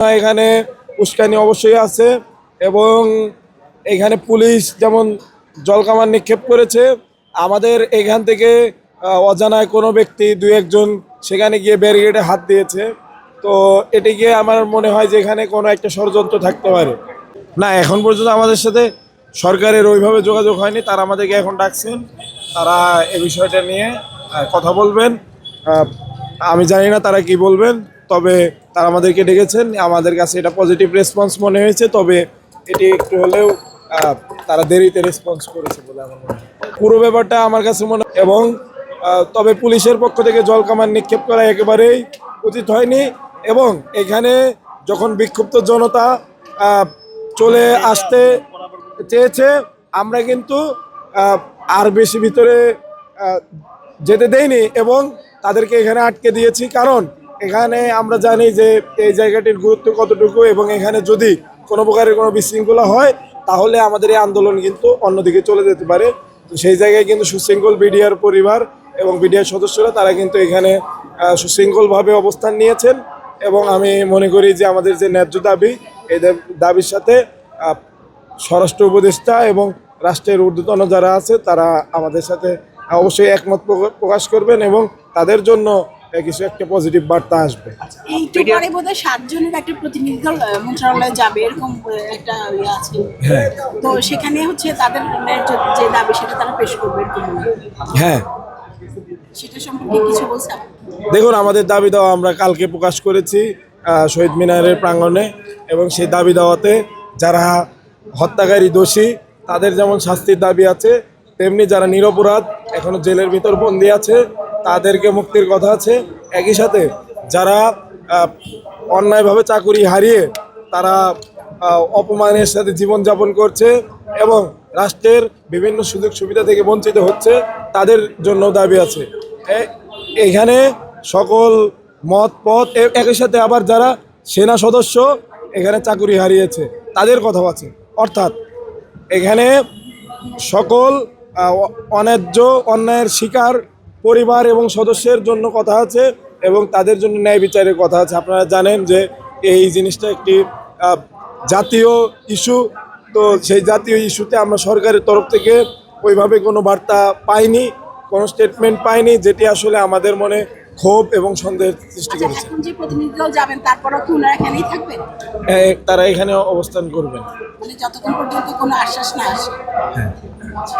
এখানে উস্কানি অবশ্যই আছে এবং এখানে পুলিশ যেমন জলকামান নিক্ষেপ করেছে, আমাদের এখান থেকে অজানায় কোনো ব্যক্তি দুই একজন সেখানে গিয়ে ব্যারিকেডে হাত দিয়েছে। তো এটিকে আমার মনে হয় যে এখানে কোনো একটা ষড়যন্ত্র থাকতে পারে। না, এখন পর্যন্ত আমাদের সাথে সরকারের ওইভাবে যোগাযোগ হয়নি। তারা আমাদেরকে এখন ডাকছেন, তারা এই বিষয়টা নিয়ে কথা বলবেন। আমি জানি না তারা কি বলবেন, তবে তারা আমাদেরকে ডেকেছেন। আমাদের কাছে এটা পজিটিভ রেসপন্স মনে হয়েছে, তবে এটি একটু হলেও তারা দেরিতে রেসপন্স করেছে বলে আমার মনে হয়। পুরো ব্যাপারটা আমার কাছে মনে এবং তবে পুলিশের পক্ষ থেকে জলকামান নিক্ষেপ করা একেবারেই উচিত হয়নি। এবং এখানে যখন বিক্ষুব্ধ জনতা চলে আসতে চেয়েছে, আমরা কিন্তু আর বেশি ভিতরে যেতে দেইনি এবং তাদেরকে এখানে আটকে দিয়েছি। কারণ এখানে আমরা জানি যে এই জায়গাটির গুরুত্ব কতটুকু এবং এখানে যদি কোনো প্রকারের কোনো বিশৃঙ্খলা হয় তাহলে আমাদের এই আন্দোলন কিন্তু অন্যদিকে চলে যেতে পারে। তো সেই জায়গায় কিন্তু সুশৃঙ্খল বিডিআর পরিবার এবং বিডিআর সদস্যরা তারা কিন্তু এখানে সুশৃঙ্খলভাবে অবস্থান নিয়েছেন এবং আমি মনে করি যে আমাদের যে ন্যায্য দাবি, এই দাবির সাথে স্বরাষ্ট্র উপদেষ্টা এবং রাষ্ট্রের ঊর্ধ্বতন যারা আছে তারা আমাদের সাথে অবশ্যই একমত প্রকাশ করবেন এবং তাদের জন্য কিছু একটা পজিটিভ বার্তা আসবে। একটু পরে বোধহয় 7 জনের একটা প্রতিনিধি দল মন্ত্রণালয়ে যাবে, এরকম একটা ইয়ে আছে। হ্যাঁ, তো সেখানে হচ্ছে তাদের যে দাবি সেটা তারা পেশ করবে এরকম। হ্যাঁ, সেটা সম্পর্কে কিছু বলছেন? দেখুন, আমাদের দাবি দেওয়া আমরা কালকে প্রকাশ করেছি শহীদ মিনারের প্রাঙ্গণে এবং সেই দাবি দেওয়াতে যারা হত্যাকারী দোষী তাদের যেমন শাস্তির দাবি আছে, তেমনি যারা নিরপরাধ এখনো জেলের ভিতর বন্দী আছে তাদেরকে মুক্তির কথা আছে। একই সাথে যারা অন্যায়ভাবে চাকুরি হারিয়ে তারা অপমানের সাথে জীবনযাপন করছে এবং রাষ্ট্রের বিভিন্ন সুযোগ সুবিধা থেকে বঞ্চিত হচ্ছে তাদের জন্য দাবি আছে। এখানে সকল মত পথ একই সাথে আবার যারা সেনা সদস্য এখানে চাকুরি হারিয়েছে তাদের কথা আছে। অর্থাৎ এখানে সকল অন্যায্য অন্যায়ের শিকার পরিবার এবং সদস্যের জন্য কথা আছে এবং তাদের জন্য ন্যায় বিচারের কথা আছে। আপনারা জানেন যে এই জিনিসটা একটি জাতীয় ইস্যু। তো সেই জাতীয় ইস্যুতে আমরা সরকারের তরফ থেকে ওইভাবে কোনো বার্তা পাইনি, কোনো স্টেটমেন্ট পাইনি, যেটি আসলে আমাদের মনে ক্ষোভ এবং সন্দেহের সৃষ্টি করেছে। এখন যে প্রতিনিধি দল যাবেন তারপরও কি ওনারা এখানেই থাকবেন? তারা এখানে অবস্থান করবেন মানে যতক্ষণ পর্যন্ত কোনো আশ্বাস না আসে। হ্যাঁ।